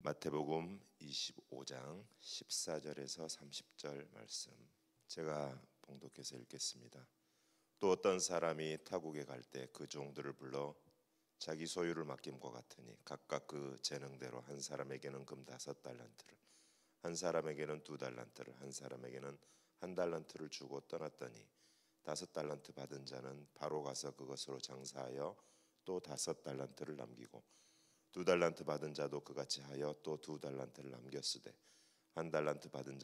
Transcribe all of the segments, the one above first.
마태복음 25장 14절에서 30절 말씀 제가 봉독해서 읽겠습니다. 또 어떤 사람이 타국에 갈 때 그 종들을 불러 자기 소유를 맡김과 같으니 각각 그 재능대로 한 사람에게는 금 5달란트를, 한 사람에게는 2달란트를, 한 사람에게는 1달란트를 주고 떠났더니 5달란트 받은 자는 바로 가서 그것으로 장사하여 또 5달란트를 남기고 2달란트 받은 자도 그같이 하여 또 2달란트를 남겼으되 1달란트 받은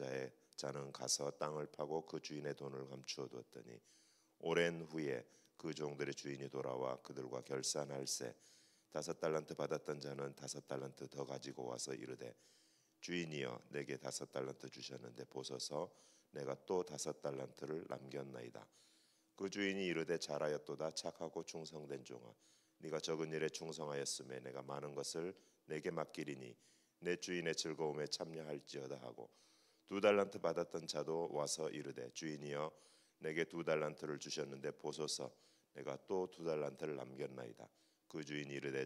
자는 가서 땅을 파고 그 주인의 돈을 감추어 두었더니 오랜 후에 그 종들의 주인이 돌아와 그들과 결산할세 5달란트 받았던 자는 5달란트 더 가지고 와서 이르되 주인이여 내게 5달란트 주셨는데 보소서 내가 또 5달란트를 남겼나이다. 그 주인이 이르되 잘하였도다 착하고 충성된 종아 네가 적은 일에 충성하였음에 내가 많은 것을 내게 맡기리니 내 주인의 즐거움에 참여할지어다 하고 2달란트 받았던 자도 와서 이르되 주인이여 내게 2달란트를 주셨는데 보소서 내가 또 2달란트를 남겼나이다. 그 주인이 이르되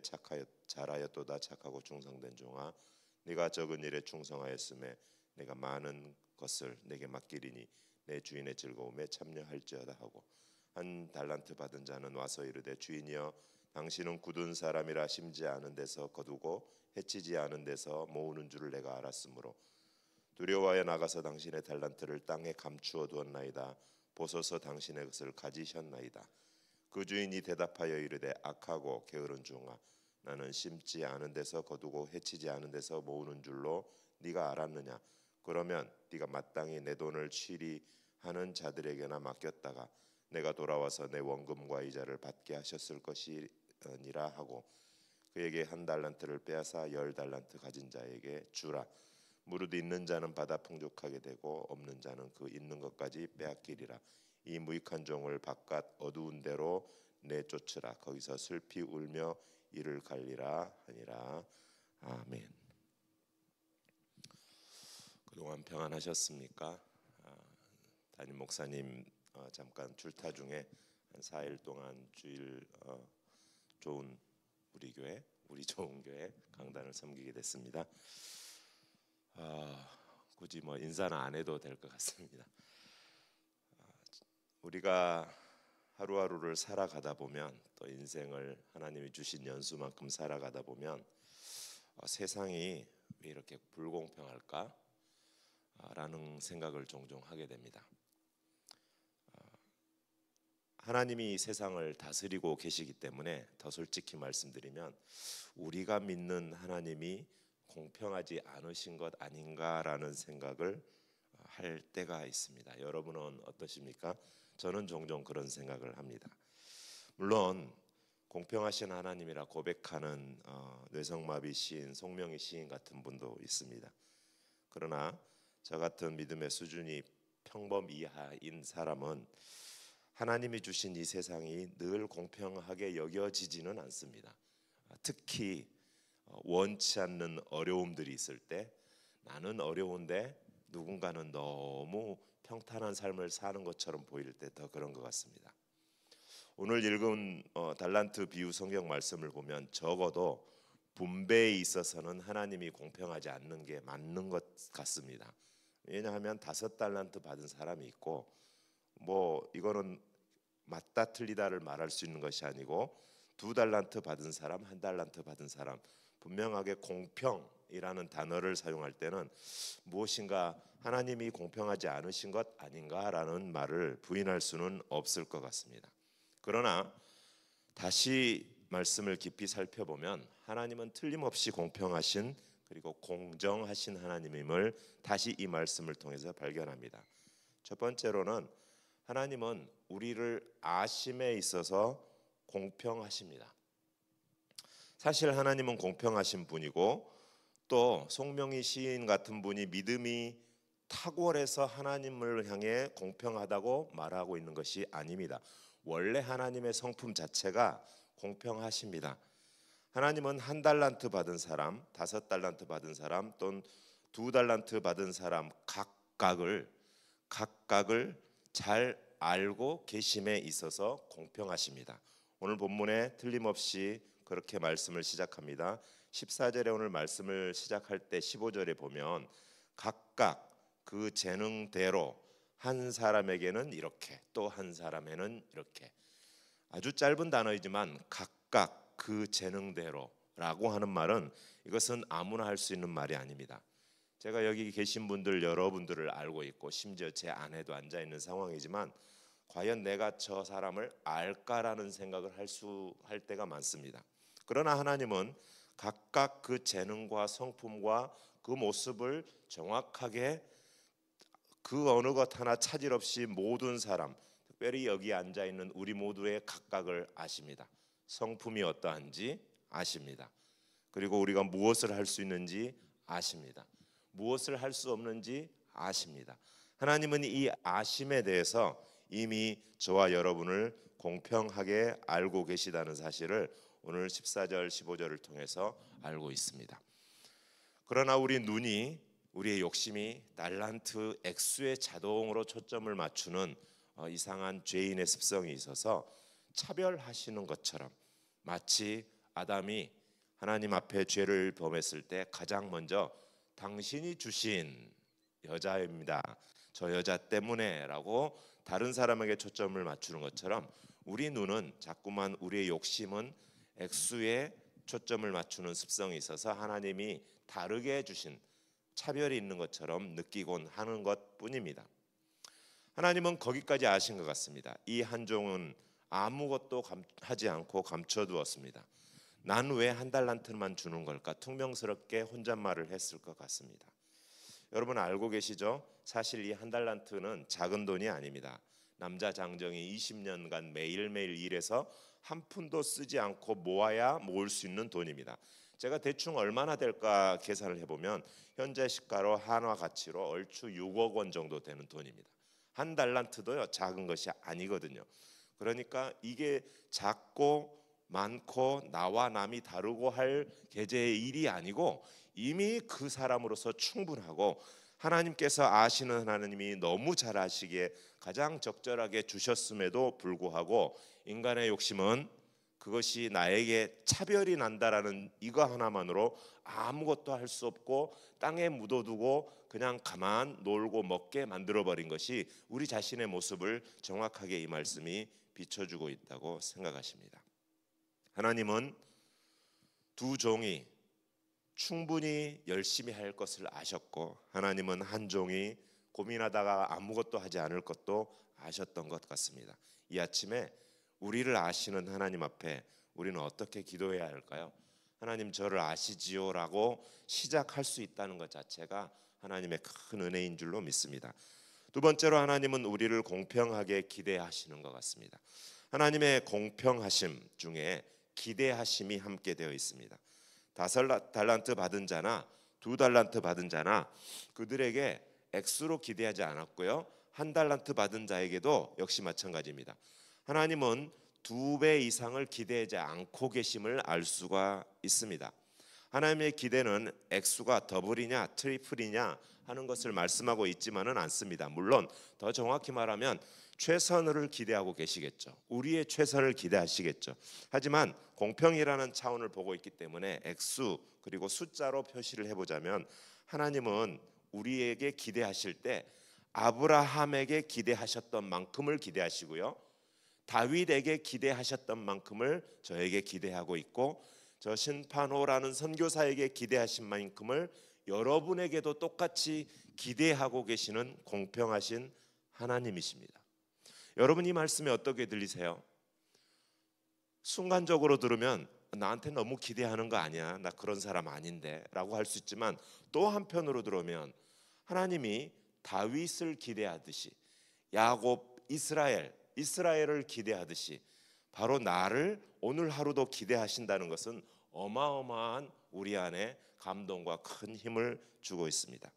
잘하였도다 착하고 충성된 종아 네가 적은 일에 충성하였음에 내가 많은 것을 내게 맡기리니 내 주인의 즐거움에 참여할지어다 하고 1달란트 받은 자는 와서 이르되 주인이여 당신은 굳은 사람이라 심지 않은 데서 거두고 해치지 않은 데서 모으는 줄을 내가 알았으므로 두려워하여 나가서 당신의 달란트를 땅에 감추어 두었나이다. 보소서 당신의 것을 가지셨나이다. 그 주인이 대답하여 이르되 악하고 게으른 종아 나는 심지 않은 데서 거두고 해치지 않은 데서 모으는 줄로 네가 알았느냐. 그러면 네가 마땅히 내 돈을 취리하는 자들에게나 맡겼다가 내가 돌아와서 내 원금과 이자를 받게 하셨을 것이니라 하고 그에게 1달란트를 빼앗아 10달란트 가진 자에게 주라. 무릇 있는 자는 받아 풍족하게 되고 없는 자는 그 있는 것까지 빼앗기리라. 이 무익한 종을 바깥 어두운 데로 내쫓으라. 거기서 슬피 울며 이를 갈리라 하니라. 아멘. 그동안 평안하셨습니까? 담임 목사님 잠깐 출타 중에 한 4일 동안 주일 좋은 우리 교회, 우리 좋은 교회 강단을 섬기게 됐습니다. 굳이 뭐 인사는 안 해도 될 것 같습니다. 우리가 하루하루를 살아가다 보면 또 인생을 하나님이 주신 연수만큼 살아가다 보면 세상이 왜 이렇게 불공평할까? 라는 생각을 종종 하게 됩니다. 하나님이 세상을 다스리고 계시기 때문에 더 솔직히 말씀드리면 우리가 믿는 하나님이 공평하지 않으신 것 아닌가라는 생각을 할 때가 있습니다. 여러분은 어떠십니까? 저는 종종 그런 생각을 합니다. 물론 공평하신 하나님이라 고백하는 뇌성마비 시인, 송명희 시인 같은 분도 있습니다. 그러나 저 같은 믿음의 수준이 평범 이하인 사람은 하나님이 주신 이 세상이 늘 공평하게 여겨지지는 않습니다. 특히 원치 않는 어려움들이 있을 때 나는 어려운데 누군가는 너무 평탄한 삶을 사는 것처럼 보일 때 더 그런 것 같습니다. 오늘 읽은 달란트 비유 성경 말씀을 보면 적어도 분배에 있어서는 하나님이 공평하지 않는 게 맞는 것 같습니다. 왜냐하면 5달란트 받은 사람이 있고 뭐 이거는 맞다 틀리다를 말할 수 있는 것이 아니고 2달란트 받은 사람, 1달란트 받은 사람 분명하게 공평이라는 단어를 사용할 때는 무엇인가 하나님이 공평하지 않으신 것 아닌가라는 말을 부인할 수는 없을 것 같습니다. 그러나 다시 말씀을 깊이 살펴보면 하나님은 틀림없이 공평하신 그리고 공정하신 하나님임을 다시 이 말씀을 통해서 발견합니다. 첫 번째로는 하나님은 우리를 아심에 있어서 공평하십니다. 사실 하나님은 공평하신 분이고 또 송명희 시인 같은 분이 믿음이 탁월해서 하나님을 향해 공평하다고 말하고 있는 것이 아닙니다. 원래 하나님의 성품 자체가 공평하십니다. 하나님은 1달란트 받은 사람, 5달란트 받은 사람 또는 2달란트 받은 사람 각각을 잘 알고 계심에 있어서 공평하십니다. 오늘 본문에 틀림없이 그렇게 말씀을 시작합니다. 14절에 오늘 말씀을 시작할 때 15절에 보면 각각 그 재능대로 한 사람에게는 이렇게 또 한 사람에는 이렇게, 아주 짧은 단어이지만 각각 그 재능대로라고 하는 말은 이것은 아무나 할 수 있는 말이 아닙니다. 제가 여기 계신 분들 여러분들을 알고 있고 심지어 제 안에도 앉아 있는 상황이지만 과연 내가 저 사람을 알까라는 생각을 할 때가 많습니다. 그러나 하나님은 각각 그 재능과 성품과 그 모습을 정확하게 그 어느 것 하나 차질 없이 모든 사람, 특별히 여기 앉아 있는 우리 모두의 각각을 아십니다. 성품이 어떠한지 아십니다. 그리고 우리가 무엇을 할 수 있는지 아십니다. 무엇을 할 수 없는지 아십니다. 하나님은 이 아심에 대해서 이미 저와 여러분을 공평하게 알고 계시다는 사실을 오늘 14절 15절을 통해서 알고 있습니다. 그러나 우리 눈이, 우리의 욕심이 달란트 액수에 자동으로 초점을 맞추는 이상한 죄인의 습성이 있어서 차별하시는 것처럼, 마치 아담이 하나님 앞에 죄를 범했을 때 가장 먼저 당신이 주신 여자입니다, 저 여자 때문에 라고 다른 사람에게 초점을 맞추는 것처럼 우리 눈은 자꾸만, 우리의 욕심은 액수에 초점을 맞추는 습성이 있어서 하나님이 다르게 주신, 차별이 있는 것처럼 느끼곤 하는 것뿐입니다. 하나님은 거기까지 아신 것 같습니다. 이 한 종은 아무것도 하지 않고 감춰두었습니다. 난 왜 한 달란트만 주는 걸까? 퉁명스럽게 혼잣말을 했을 것 같습니다. 여러분 알고 계시죠? 사실 이 한 달란트는 작은 돈이 아닙니다. 남자 장정이 20년간 매일매일 일해서 한 푼도 쓰지 않고 모아야 모을 수 있는 돈입니다. 제가 대충 얼마나 될까 계산을 해보면 현재 시가로 한화 가치로 얼추 6억 원 정도 되는 돈입니다. 한 달란트도요, 작은 것이 아니거든요. 그러니까 이게 작고 많고 나와 남이 다르고 할 계제의 일이 아니고 이미 그 사람으로서 충분하고, 하나님께서 아시는 하나님이 너무 잘 아시기에 가장 적절하게 주셨음에도 불구하고 인간의 욕심은 그것이 나에게 차별이 난다라는 이거 하나만으로 아무것도 할 수 없고 땅에 묻어두고 그냥 가만 놀고 먹게 만들어버린 것이 우리 자신의 모습을 정확하게 이 말씀이 비춰주고 있다고 생각하십니다. 하나님은 두 종이 충분히 열심히 할 것을 아셨고, 하나님은 한 종이 고민하다가 아무것도 하지 않을 것도 아셨던 것 같습니다. 이 아침에 우리를 아시는 하나님 앞에 우리는 어떻게 기도해야 할까요? 하나님 저를 아시지요 라고 시작할 수 있다는 것 자체가 하나님의 큰 은혜인 줄로 믿습니다. 두 번째로 하나님은 우리를 공평하게 기대하시는 것 같습니다. 하나님의 공평하심 중에 기대하심이 함께 되어 있습니다. 5달란트 받은 자나 2달란트 받은 자나 그들에게 액수로 기대하지 않았고요, 1달란트 받은 자에게도 역시 마찬가지입니다. 하나님은 2배 이상을 기대하지 않고 계심을 알 수가 있습니다. 하나님의 기대는 액수가 더블이냐 트리플이냐 하는 것을 말씀하고 있지만은 않습니다. 물론 더 정확히 말하면 최선을 기대하고 계시겠죠. 우리의 최선을 기대하시겠죠. 하지만 공평이라는 차원을 보고 있기 때문에 액수 그리고 숫자로 표시를 해보자면, 하나님은 우리에게 기대하실 때 아브라함에게 기대하셨던 만큼을 기대하시고요, 다윗에게 기대하셨던 만큼을 저에게 기대하고 있고, 저 신판호라는 선교사에게 기대하신 만큼을 여러분에게도 똑같이 기대하고 계시는 공평하신 하나님이십니다. 여러분 이 말씀이 어떻게 들리세요? 순간적으로 들으면 나한테 너무 기대하는 거 아니야, 나 그런 사람 아닌데 라고 할 수 있지만, 또 한편으로 들으면 하나님이 다윗을 기대하듯이 야곱 이스라엘을 기대하듯이 바로 나를 오늘 하루도 기대하신다는 것은 어마어마한 우리 안에 감동과 큰 힘을 주고 있습니다.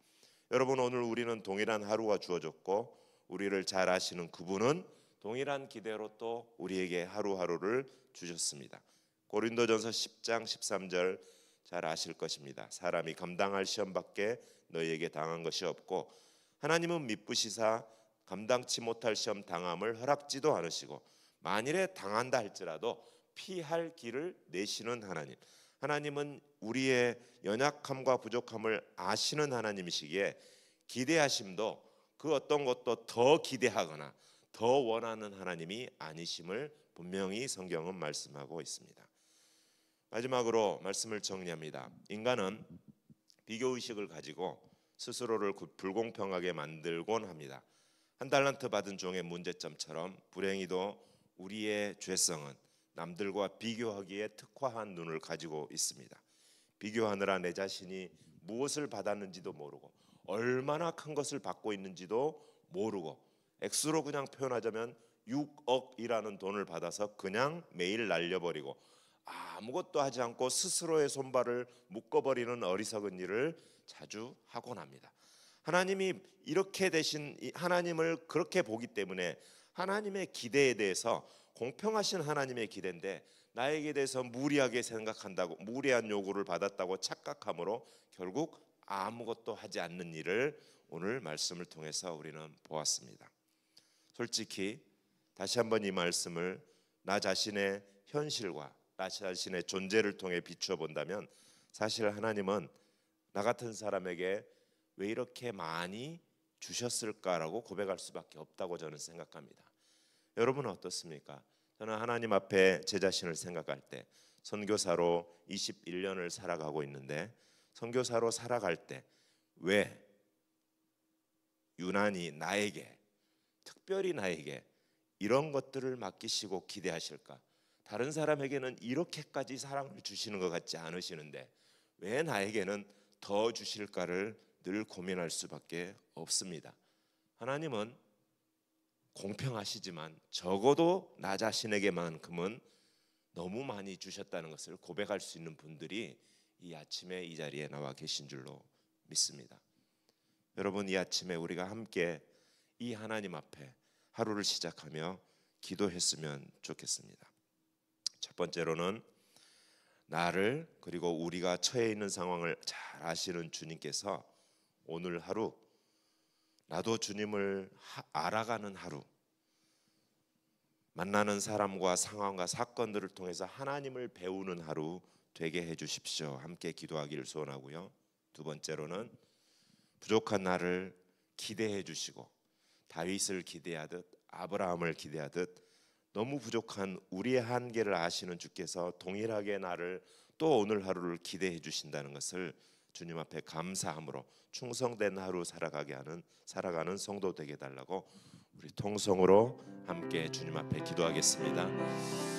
여러분 오늘 우리는 동일한 하루가 주어졌고, 우리를 잘 아시는 그분은 동일한 기대로 또 우리에게 하루하루를 주셨습니다. 고린도전서 10장 13절 잘 아실 것입니다. 사람이 감당할 시험밖에 너희에게 당한 것이 없고 하나님은 미쁘시사 감당치 못할 시험 당함을 허락지도 않으시고 만일에 당한다 할지라도 피할 길을 내시는 하나님. 하나님은 우리의 연약함과 부족함을 아시는 하나님이시기에 기대하심도 그 어떤 것도 더 기대하거나 더 원하는 하나님이 아니심을 분명히 성경은 말씀하고 있습니다. 마지막으로 말씀을 정리합니다. 인간은 비교의식을 가지고 스스로를 불공평하게 만들곤 합니다. 한 달란트 받은 종의 문제점처럼 불행히도 우리의 죄성은 남들과 비교하기에 특화한 눈을 가지고 있습니다. 비교하느라 내 자신이 무엇을 받았는지도 모르고 얼마나 큰 것을 받고 있는지도 모르고 액수로 그냥 표현하자면 6억이라는 돈을 받아서 그냥 매일 날려버리고 아무것도 하지 않고 스스로의 손발을 묶어버리는 어리석은 일을 자주 하곤 합니다. 하나님이 이렇게 되신 하나님을 그렇게 보기 때문에 하나님의 기대에 대해서 공평하신 하나님의 기대인데 나에게 대해서 무리하게 생각한다고 무리한 요구를 받았다고 착각함으로 결국 아무것도 하지 않는 일을 오늘 말씀을 통해서 우리는 보았습니다. 솔직히 다시 한번 이 말씀을 나 자신의 현실과 나 자신의 존재를 통해 비추어 본다면 사실 하나님은 나 같은 사람에게 왜 이렇게 많이 주셨을까라고 고백할 수밖에 없다고 저는 생각합니다. 여러분은 어떻습니까? 저는 하나님 앞에 제 자신을 생각할 때 선교사로 21년을 살아가고 있는데 선교사로 살아갈 때 왜 유난히 나에게 특별히 나에게 이런 것들을 맡기시고 기대하실까? 다른 사람에게는 이렇게까지 사랑을 주시는 것 같지 않으시는데 왜 나에게는 더 주실까를 늘 고민할 수밖에 없습니다. 하나님은 공평하시지만 적어도 나 자신에게만큼은 너무 많이 주셨다는 것을 고백할 수 있는 분들이 이 아침에 이 자리에 나와 계신 줄로 믿습니다. 여러분, 이 아침에 우리가 함께 이 하나님 앞에 하루를 시작하며 기도했으면 좋겠습니다. 첫 번째로는 나를 그리고 우리가 처해 있는 상황을 잘 아시는 주님께서 오늘 하루 나도 주님을 알아가는 하루, 만나는 사람과 상황과 사건들을 통해서 하나님을 배우는 하루 되게 해주십시오. 함께 기도하기를 소원하고요. 두 번째로는 부족한 나를 기대해 주시고 다윗을 기대하듯 아브라함을 기대하듯 너무 부족한 우리의 한계를 아시는 주께서 동일하게 나를 또 오늘 하루를 기대해 주신다는 것을 주님 앞에 감사함으로 충성된 하루 살아가는 성도 되게 해달라고 우리 통성으로 함께 주님 앞에 기도하겠습니다.